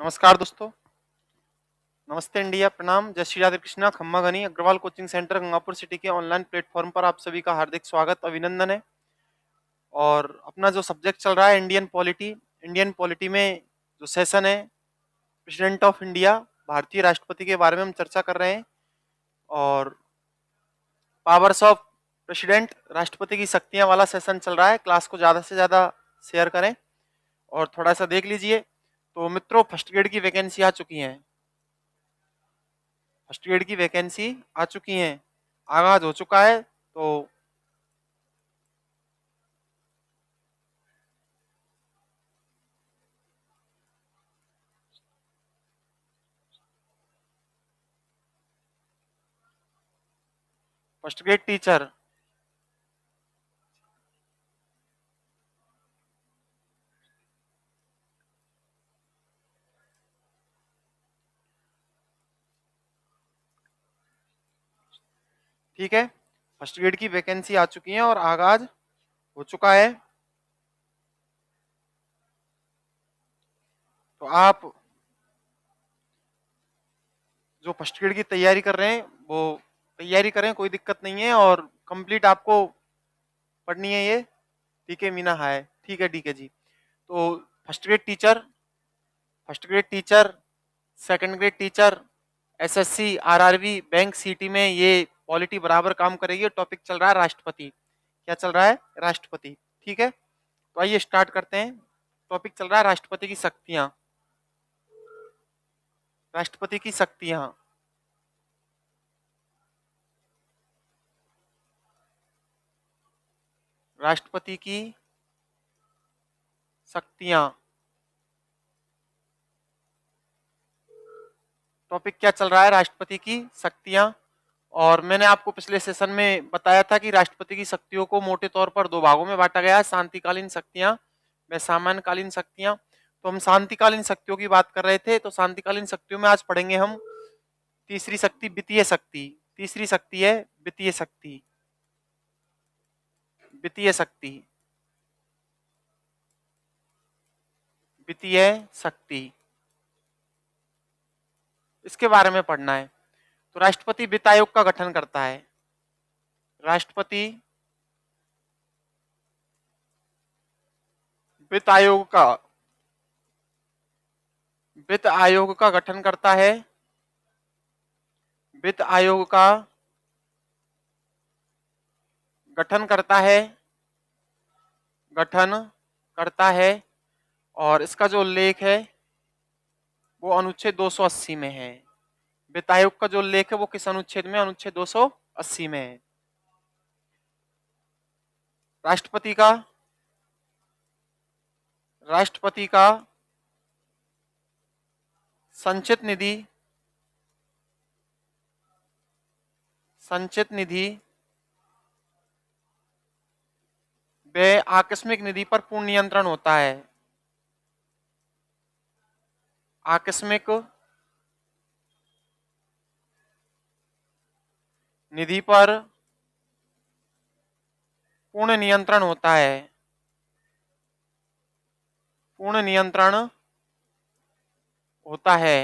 नमस्कार दोस्तों। नमस्ते इंडिया, प्रणाम। जय श्री राधे कृष्णा। खम्मा घनी Agarwal coaching centre Gangapur city के ऑनलाइन प्लेटफॉर्म पर आप सभी का हार्दिक स्वागत, अभिनंदन है। और अपना जो सब्जेक्ट चल रहा है इंडियन पॉलिटी में जो सेशन है प्रेसिडेंट ऑफ इंडिया, भारतीय राष्ट्रपति के बारे में हम चर्चा कर रहे हैं। और पावर्स ऑफ प्रेसिडेंट, राष्ट्रपति की शक्तियां वाला सेशन चल रहा है। क्लास को ज़्यादा से ज़्यादा शेयर करें और थोड़ा सा देख लीजिए। तो मित्रों, फर्स्ट ग्रेड की वैकेंसी आ चुकी हैं। फर्स्ट ग्रेड की वैकेंसी आ चुकी हैं, आगाज हो चुका है। तो फर्स्ट ग्रेड टीचर, ठीक है, फर्स्ट ग्रेड की वैकेंसी आ चुकी है और आगाज हो चुका है। तो आप जो फर्स्ट ग्रेड की तैयारी कर रहे हैं वो तैयारी करें, कोई दिक्कत नहीं है। और कंप्लीट आपको पढ़नी है ये। ठीक है मीना, हाय। ठीक है जी। तो first grade teacher, first grade teacher, second grade teacher, SSC, RRB, bank, सीटी में ये पॉलिटी बराबर काम करेगी। टॉपिक चल रहा है राष्ट्रपति। क्या चल रहा है? राष्ट्रपति। ठीक है, तो आइए स्टार्ट करते हैं। टॉपिक चल रहा है राष्ट्रपति की शक्तियां। राष्ट्रपति की शक्तियां, राष्ट्रपति की शक्तियां। टॉपिक क्या चल रहा है? राष्ट्रपति की शक्तियां। और मैंने आपको पिछले सेशन में बताया था कि राष्ट्रपति की शक्तियों को मोटे तौर पर दो भागों में बांटा गया है, शांतिकालीन शक्तियां व सामान्यकालीन शक्तियां। तो हम शांतिकालीन शक्तियों की बात कर रहे थे। तो शांतिकालीन शक्तियों में आज पढ़ेंगे हम तीसरी शक्ति, वित्तीय शक्ति। तीसरी शक्ति है वित्तीय शक्ति। वित्तीय शक्ति, वित्तीय शक्ति, इसके बारे में पढ़ना है। तो राष्ट्रपति वित्त आयोग का गठन करता है। राष्ट्रपति वित्त आयोग का वित्त आयोग का गठन करता है। वित्त आयोग का गठन करता है, गठन करता है। और इसका जो उल्लेख है वो अनुच्छेद 280 में है। वित्त आयोग का जो उल्लेख है वो किस अनुच्छेद में? अनुच्छेद 280 में है। राष्ट्रपति का राष्ट्रपति का संचित निधि, संचित निधि व आकस्मिक निधि पर पूर्ण नियंत्रण होता है। आकस्मिक निधि पर पूर्ण नियंत्रण होता है। पूर्ण नियंत्रण होता है।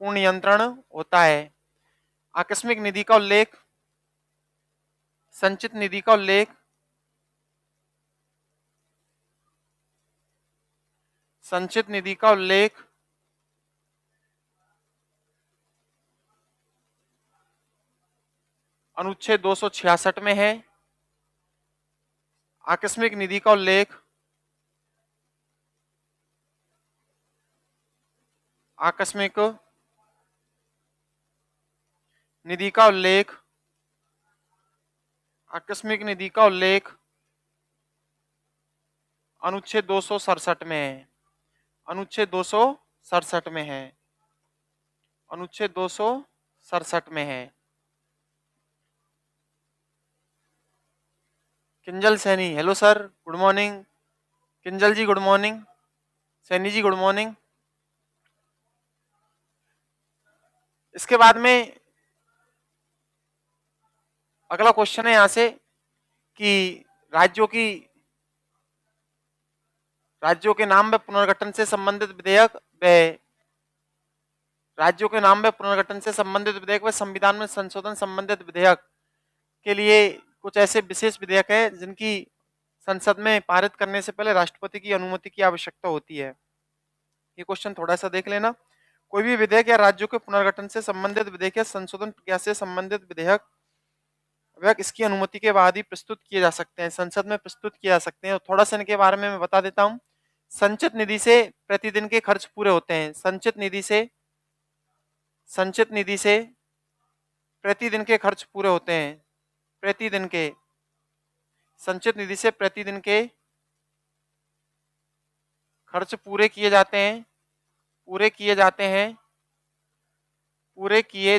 पूर्ण नियंत्रण होता है। आकस्मिक निधि का उल्लेख, संचित निधि का उल्लेख, संचित निधि का उल्लेख अनुच्छेद 266 में है। आकस्मिक निधि का उल्लेख, आकस्मिक निधि का उल्लेख, आकस्मिक निधि का उल्लेख अनुच्छेद 267 में है। अनुच्छेद 267 में है। अनुच्छेद 267 में है। Kinjal Saini, hello sir, good morning. Kinjal ji good morning. Saini ji good morning. इसके बाद में अगला क्वेश्चन है यहां से कि राज्यों की राज्यों के नाम व पुनर्गठन से संबंधित विधेयक व राज्यों के नाम व पुनर्गठन से संबंधित विधेयक व संविधान में संशोधन संबंधित विधेयक के लिए कुछ ऐसे विशेष विधेयक हैं जिनकी संसद में पारित करने से पहले राष्ट्रपति की अनुमति की आवश्यकता होती है। ये क्वेश्चन थोड़ा सा देख लेना। कोई भी विधेयक या राज्यों के पुनर्गठन से संबंधित विधेयक या संशोधन प्रक्रिया से संबंधित विधेयक इसकी अनुमति के बाद ही प्रस्तुत किए जा सकते हैं, संसद में प्रस्तुत किए जा सकते हैं। थोड़ा सा इनके बारे में मैं बता देता हूँ। संचित निधि से प्रतिदिन के खर्च पूरे होते हैं। संचित निधि से प्रतिदिन के खर्च पूरे होते हैं। प्रतिदिन के संचित निधि से प्रतिदिन के खर्च पूरे किए जाते हैं। पूरे किए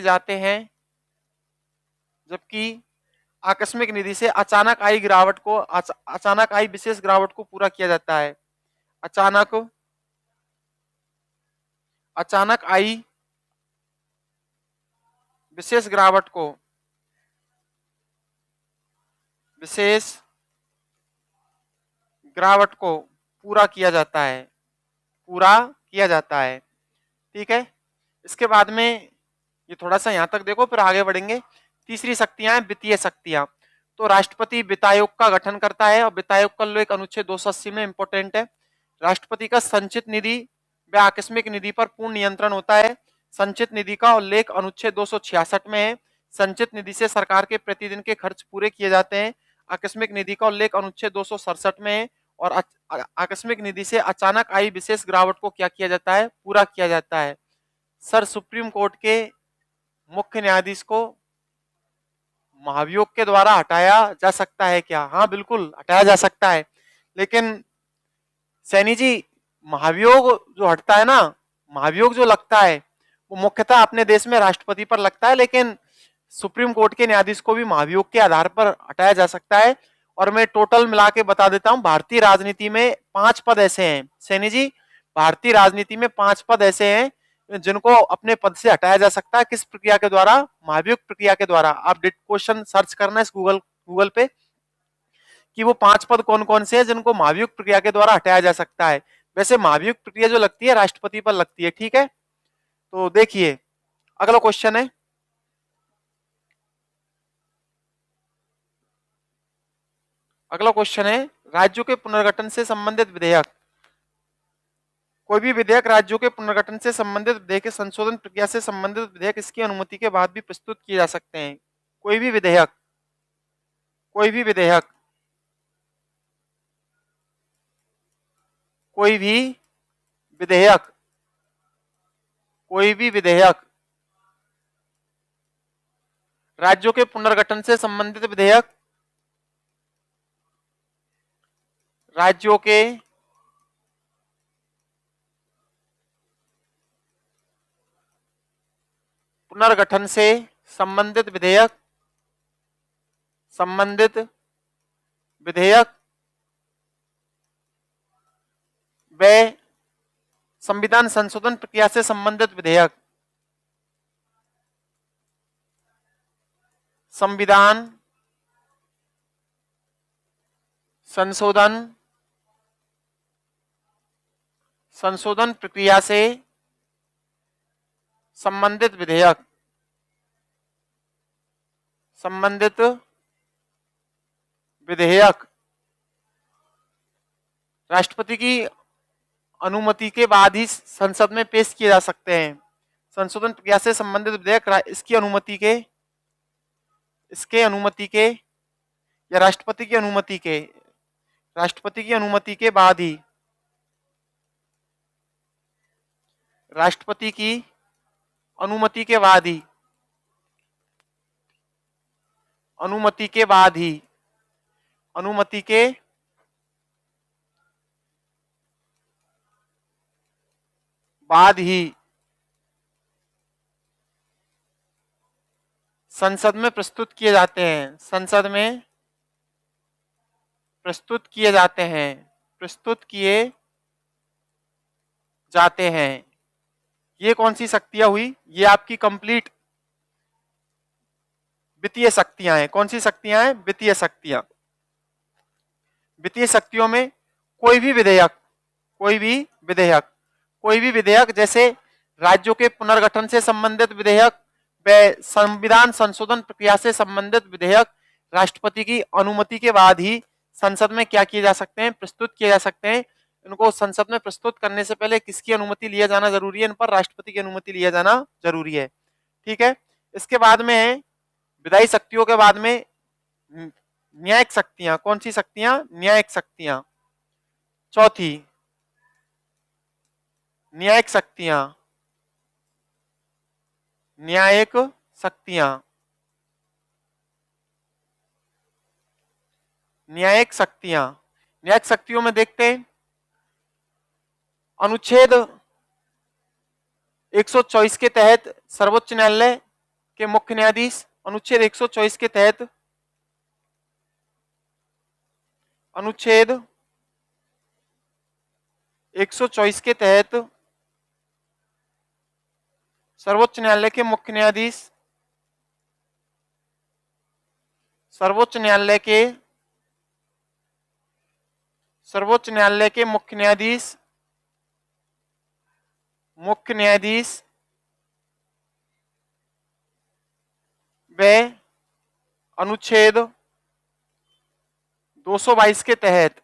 जाते हैं। जबकि आकस्मिक निधि से अचानक आई विशेष गिरावट को पूरा किया जाता है। अचानक आई विशेष गिरावट को पूरा किया जाता है। ठीक है। इसके बाद में ये थोड़ा सा यहां तक देखो, फिर आगे बढ़ेंगे। तीसरी शक्तियां हैं वित्तीय शक्तियां। तो राष्ट्रपति वित्त आयोग का गठन करता है और वित्त आयोग का एक अनुच्छेद 280 में इंपॉर्टेंट है। राष्ट्रपति का संचित निधि व आकस्मिक निधि पर पूर्ण नियंत्रण होता है। संचित निधि का उल्लेख अनुच्छेद 266 में है। संचित निधि से सरकार के प्रतिदिन के खर्च पूरे किए जाते हैं। आकस्मिक निधि का उल्लेख अनुच्छेद 267 में है और आकस्मिक निधि से अचानक आई विशेष गिरावट को क्या किया जाता है? पूरा किया जाता है। सर, सुप्रीम कोर्ट के मुख्य न्यायाधीश को महाभियोग के द्वारा हटाया जा सकता है क्या? हाँ, बिल्कुल हटाया जा सकता है। लेकिन सैनी जी, महाभियोग जो हटता है ना, महाभियोग जो लगता है वो मुख्यतः अपने देश में राष्ट्रपति पर लगता है, लेकिन सुप्रीम कोर्ट के न्यायाधीश को भी महाभियोग के आधार पर हटाया जा सकता है। और मैं टोटल मिला के बता देता हूं, भारतीय राजनीति में 5 पद ऐसे हैं सैनी जी, भारतीय राजनीति में 5 पद ऐसे हैं जिनको अपने पद से हटाया जा सकता है। किस प्रक्रिया के द्वारा? महाभियोग प्रक्रिया के द्वारा। आप क्वेश्चन सर्च करना इस गूगल पे कि वो 5 पद कौन कौन से हैं जिनको महाभियोग प्रक्रिया के द्वारा हटाया जा सकता है। वैसे महाभियोग प्रक्रिया जो लगती है राष्ट्रपति पर लगती है। ठीक है, तो देखिए अगला क्वेश्चन है। राज्यों के पुनर्गठन से संबंधित विधेयक। कोई भी विधेयक राज्यों के पुनर्गठन से संबंधित विधेयक के संशोधन प्रक्रिया से संबंधित विधेयक इसकी अनुमति के बाद भी प्रस्तुत किए जा सकते हैं। कोई भी विधेयक कोई भी विधेयक राज्यों के पुनर्गठन से संबंधित विधेयक राज्यों के पुनर्गठन से संबंधित विधेयक व संविधान संशोधन प्रक्रिया से संबंधित विधेयक संविधान संशोधन प्रक्रिया से संबंधित विधेयक राष्ट्रपति की अनुमति के बाद ही संसद में पेश किए जा सकते हैं। संशोधन प्रक्रिया से संबंधित विधेयक इसकी अनुमति के या राष्ट्रपति की अनुमति के बाद ही राष्ट्रपति की अनुमति के बाद ही संसद में प्रस्तुत किए जाते हैं। प्रस्तुत किए जाते हैं। ये कौन सी शक्तियां हुई? ये आपकी कंप्लीट वित्तीय शक्तियां हैं। कौन सी शक्तियां हैं? वित्तीय शक्तियां। वित्तीय शक्तियों में कोई भी विधेयक कोई भी विधेयक, कोई भी विधेयक जैसे राज्यों के पुनर्गठन से संबंधित विधेयक व संविधान संशोधन प्रक्रिया से संबंधित विधेयक राष्ट्रपति की अनुमति के बाद ही संसद में क्या किए जा सकते हैं, प्रस्तुत किए जा सकते हैं। इनको संसद में प्रस्तुत करने से पहले किसकी अनुमति लिया जाना जरूरी है, इन पर राष्ट्रपति की अनुमति लिया जाना जरूरी है। ठीक है। इसके बाद में है विधायी शक्तियों के बाद में न्यायिक शक्तियां। कौन सी शक्तियां? न्यायिक शक्तियां। चौथी न्यायिक शक्तियां, न्यायिक शक्तियां, न्यायिक शक्तियां। न्यायिक शक्तियों में देखते हैं अनुच्छेद 124 के तहत सर्वोच्च न्यायालय के मुख्य न्यायाधीश, अनुच्छेद 124 के तहत, अनुच्छेद 124 के तहत सर्वोच्च न्यायालय के मुख्य न्यायाधीश, सर्वोच्च न्यायालय के मुख्य न्यायाधीश, मुख्य न्यायाधीश व अनुच्छेद 222 के तहत,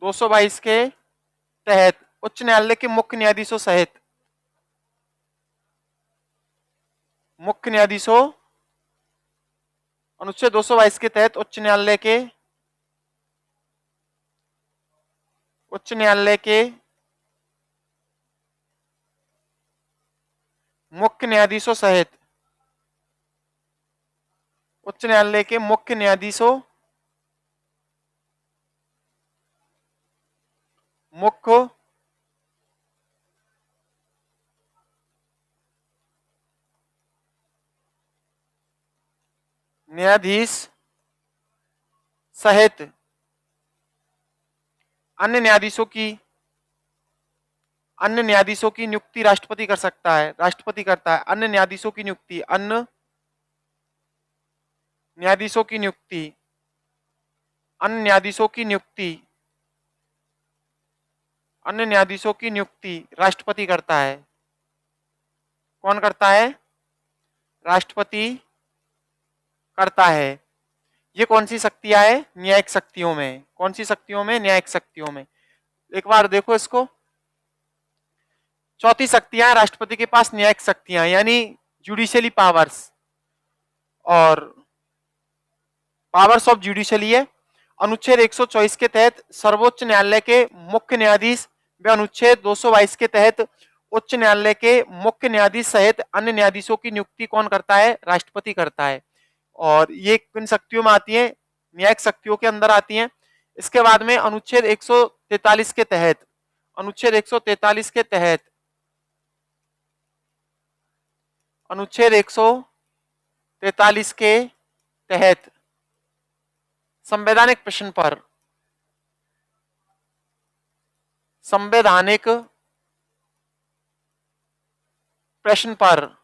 222 के तहत उच्च न्यायालय के मुख्य न्यायाधीशों सहित, मुख्य न्यायाधीशों, अनुच्छेद 222 के तहत उच्च न्यायालय के मुख्य न्यायाधीशों सहित, उच्च न्यायालय के मुख्य न्यायाधीशों, मुख्य न्यायाधीश सहित अन्य न्यायाधीशों की नियुक्ति राष्ट्रपति कर सकता है, राष्ट्रपति करता है। अन्य न्यायाधीशों की नियुक्ति, अन्य न्यायाधीशों की नियुक्ति, अन्य न्यायाधीशों की नियुक्ति, अन्य न्यायाधीशों की नियुक्ति राष्ट्रपति करता है। कौन करता है? राष्ट्रपति करता है। ये कौन सी शक्तियां है? न्यायिक शक्तियों में। कौन सी शक्तियों में? न्यायिक शक्तियों में। एक बार देखो इसको, चौथी शक्तियां राष्ट्रपति के पास, न्यायिक शक्तियां यानी जुडिशियली पावर्स और पावर्स ऑफ जुडिशियली है। अनुच्छेद 124 के तहत सर्वोच्च न्यायालय के मुख्य न्यायाधीश व अनुच्छेद 222 के तहत उच्च न्यायालय के मुख्य न्यायाधीश सहित अन्य न्यायाधीशों की नियुक्ति कौन करता है? राष्ट्रपति करता है। और ये किन शक्तियों में आती है? न्यायिक शक्तियों के अंदर आती हैं। इसके बाद में अनुच्छेद 143 के तहत, अनुच्छेद 143 के तहत, अनुच्छेद 143 के तहत संवैधानिक प्रश्न पर, संवैधानिक प्रश्न पर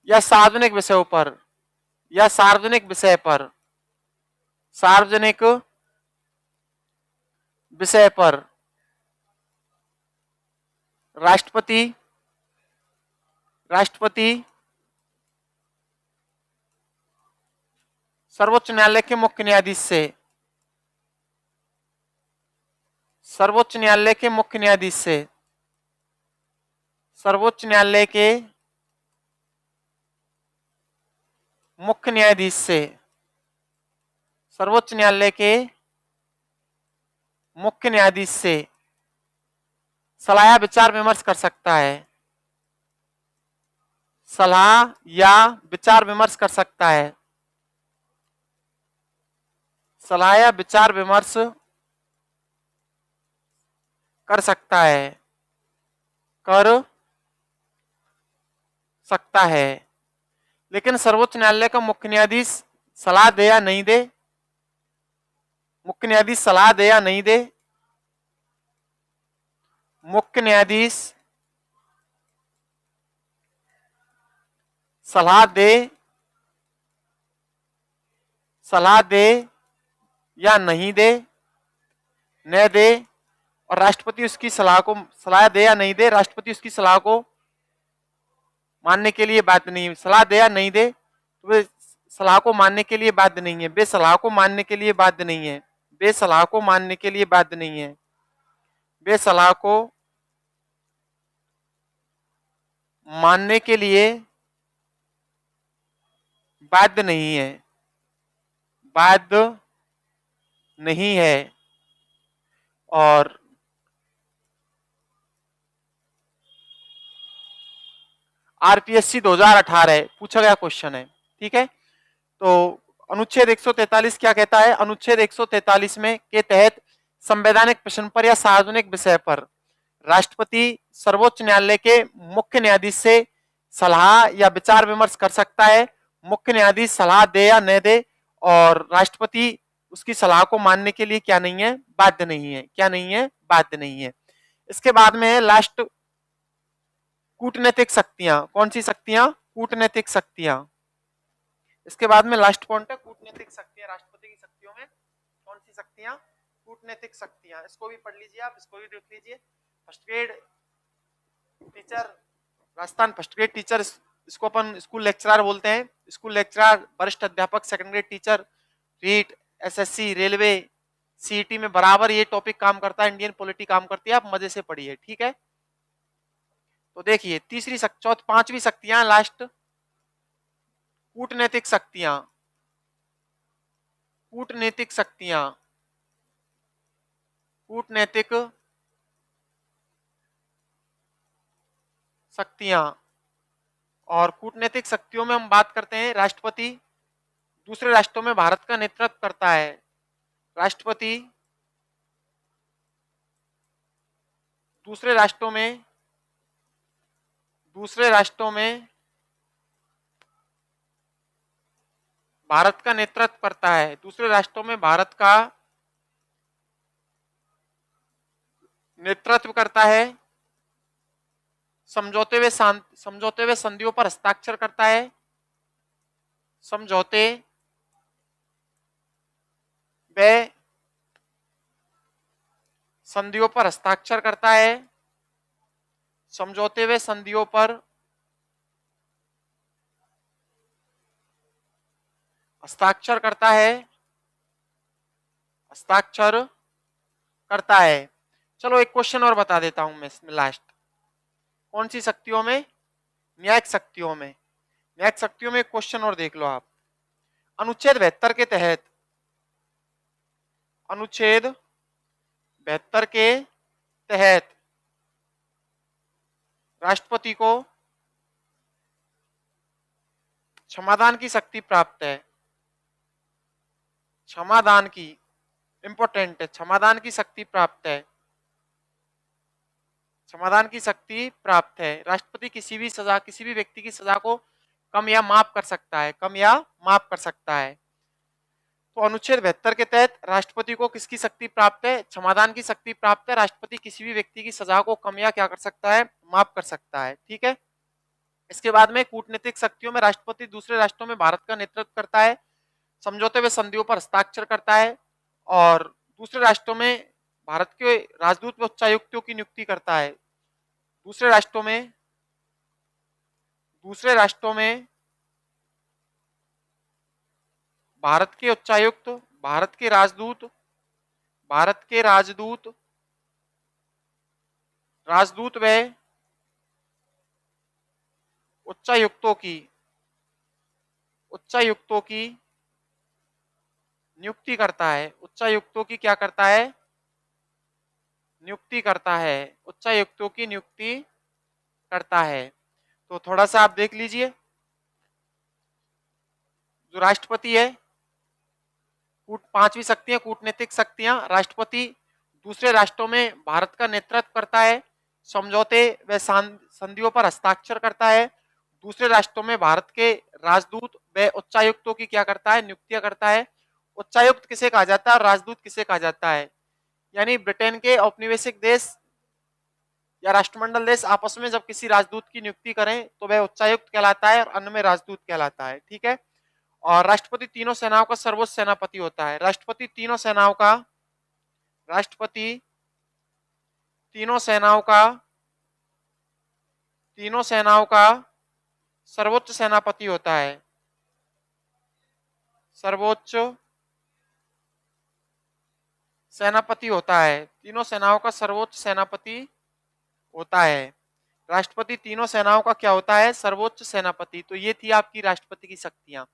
या सार्वजनिक विषयों पर, या सार्वजनिक विषय पर, सार्वजनिक विषय पर राष्ट्रपति सर्वोच्च न्यायालय के मुख्य न्यायाधीश से, सर्वोच्च न्यायालय के मुख्य न्यायाधीश से, सर्वोच्च न्यायालय के मुख्य न्यायाधीश से, सर्वोच्च न्यायालय के मुख्य न्यायाधीश से सलाह या विचार विमर्श कर सकता है, सलाह या विचार विमर्श कर सकता है, सलाह या विचार विमर्श कर सकता है, कर सकता है। लेकिन सर्वोच्च न्यायालय का मुख्य न्यायाधीश सलाह दे या नहीं दे, मुख्य न्यायाधीश सलाह दे या नहीं दे, मुख्य न्यायाधीश सलाह दे, सलाह दे या नहीं दे, न दे, और राष्ट्रपति उसकी सलाह दे या नहीं दे, राष्ट्रपति उसकी सलाह को मानने के लिए बाध्य नहीं है। सलाह दे या नहीं दे तो वे सलाह को मानने के लिए बाध्य नहीं है, वे सलाह को मानने के लिए बाध्य नहीं है, वे सलाह को मानने के लिए बाध्य नहीं है, वे सलाह को मानने के लिए बाध्य नहीं है, बाध्य नहीं है। और आरपीएससी 2018 पूछा गया क्वेश्चन है, ठीक है। तो अनुच्छेद 143 क्या कहता है? अनुच्छेद 143 में के तहत संवैधानिक प्रश्न पर या सार्वजनिक विषय पर राष्ट्रपति सर्वोच्च न्यायालय के मुख्य न्यायाधीश से सलाह या विचार विमर्श कर सकता है। मुख्य न्यायाधीश सलाह दे या न दे, और राष्ट्रपति उसकी सलाह को मानने के लिए क्या नहीं है? बाध्य नहीं है। क्या नहीं है? बाध्य नहीं है। इसके बाद में है लास्ट, कूटनीतिक शक्तियां। कौन सी शक्तियां? कूटनीतिक शक्तियां। इसके बाद में लास्ट पॉइंट है कूटनीतिक शक्तियां। राष्ट्रपति की शक्तियों में कौन सी शक्तियां? कूटनीतिक शक्तियां। इसको भी पढ़ लीजिए आप, इसको भी देख लीजिए। First grade teacher, Rajasthan first grade teacher, इसको अपन स्कूल लेक्चरर बोलते हैं। स्कूल लेक्चरर, वरिष्ठ अध्यापक, second grade teacher, REET, SSC, railway, CET में बराबर ये टॉपिक काम करता है, इंडियन पॉलिटी काम करती है। आप मजे से पढ़िए, ठीक है। तो देखिए तीसरी चौथ पांचवी शक्तियां लास्ट, कूटनीतिक शक्तियां। कूटनीतिक शक्तियां, कूटनीतिक शक्तियां। और कूटनीतिक शक्तियों में हम बात करते हैं, राष्ट्रपति दूसरे राष्ट्रों में भारत का नेतृत्व करता है। राष्ट्रपति दूसरे राष्ट्रों में भारत का नेतृत्व करता है। दूसरे राष्ट्रों में भारत का नेतृत्व करता है। समझौते व संधियों पर हस्ताक्षर करता है। समझौते व संधियों पर हस्ताक्षर करता है। समझौते व संधियों पर हस्ताक्षर करता है। हस्ताक्षर करता है। चलो एक क्वेश्चन और बता देता हूं मैं इसमें लास्ट। कौन सी शक्तियों में? न्यायिक शक्तियों में। न्यायिक शक्तियों में एक क्वेश्चन और देख लो आप। अनुच्छेद 72 के तहत, अनुच्छेद 72 के तहत राष्ट्रपति को क्षमादान की शक्ति प्राप्त है। क्षमादान की, इंपॉर्टेंट है, क्षमादान की शक्ति प्राप्त है। क्षमादान की शक्ति प्राप्त है। राष्ट्रपति किसी भी व्यक्ति की सजा को कम या माफ कर सकता है। कम या माफ कर सकता है। तो अनुच्छेद 72 के तहत राष्ट्रपति को किसकी शक्ति प्राप्त है? क्षमादान की शक्ति प्राप्त है। राष्ट्रपति किसी भी व्यक्ति की सजा को कम या क्या कर सकता है? माफ कर सकता है, ठीक है। इसके बाद में कूटनीतिक शक्तियों में राष्ट्रपति दूसरे राष्ट्रों में भारत का नेतृत्व करता है। समझौते व संधियों पर हस्ताक्षर करता है। और दूसरे राष्ट्रों में भारत के राजदूत व उच्चायुक्तों की नियुक्ति करता है। दूसरे राष्ट्रों में भारत के उच्चायुक्त, भारत के राजदूत व उच्चायुक्तों की नियुक्ति करता है। उच्चायुक्तों की क्या करता है? नियुक्ति करता है। उच्चायुक्तों की नियुक्ति करता है। तो थोड़ा सा आप देख लीजिए, जो राष्ट्रपति है, पांचवी शक्तियां कूटनीतिक शक्तियां। राष्ट्रपति दूसरे राष्ट्रों में भारत का नेतृत्व करता है। समझौते व संधियों पर हस्ताक्षर करता है। दूसरे राष्ट्रों में भारत के राजदूत व उच्चायुक्तों की क्या करता है? नियुक्तियां करता है। उच्चायुक्त किसे कहा जाता है और राजदूत किसे कहा जाता है? यानी ब्रिटेन के औपनिवेशिक देश या राष्ट्रमंडल देश आपस में जब किसी राजदूत की नियुक्ति करें तो वह उच्चायुक्त कहलाता है और अन्य में राजदूत कहलाता है, ठीक है। और राष्ट्रपति तीनों सेनाओं का सर्वोच्च सेनापति होता है। राष्ट्रपति तीनों सेनाओं का सर्वोच्च सेनापति होता है। सर्वोच्च सेनापति होता है। तीनों सेनाओं का सर्वोच्च सेनापति होता है। राष्ट्रपति तीनों सेनाओं का क्या होता है? सर्वोच्च सेनापति। तो ये थी आपकी राष्ट्रपति की शक्तियां।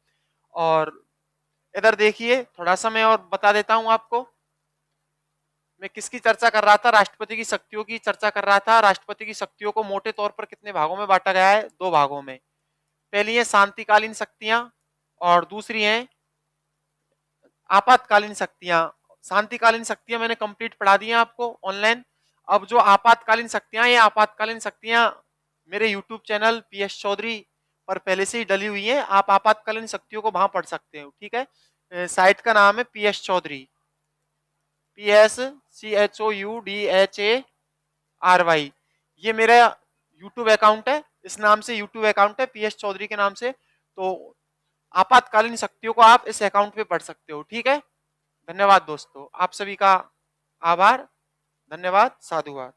और इधर देखिए, थोड़ा सा मैं और बता देता हूं आपको। मैं किसकी चर्चा कर रहा था? राष्ट्रपति की शक्तियों की चर्चा कर रहा था। राष्ट्रपति की शक्तियों को मोटे तौर पर कितने भागों में बांटा गया है? 2 भागों में। पहली है शांतिकालीन शक्तियां और दूसरी है आपातकालीन शक्तियां। शांतिकालीन शक्तियां मैंने कंप्लीट पढ़ा दी हैं आपको ऑनलाइन। अब जो आपातकालीन शक्तियां, ये आपातकालीन शक्तियां मेरे यूट्यूब चैनल PS चौधरी पर पहले से ही डली हुई है। आप आपातकालीन शक्तियों को वहां पढ़ सकते हो, ठीक है। साइट का नाम है PS चौधरी, PSCHOUDHARY। ये मेरा यूट्यूब अकाउंट है, इस नाम से यूट्यूब अकाउंट है, PS चौधरी के नाम से। तो आपातकालीन शक्तियों को आप इस अकाउंट पे पढ़ सकते हो, ठीक है। धन्यवाद दोस्तों, आप सभी का आभार। धन्यवाद, साधुवाद।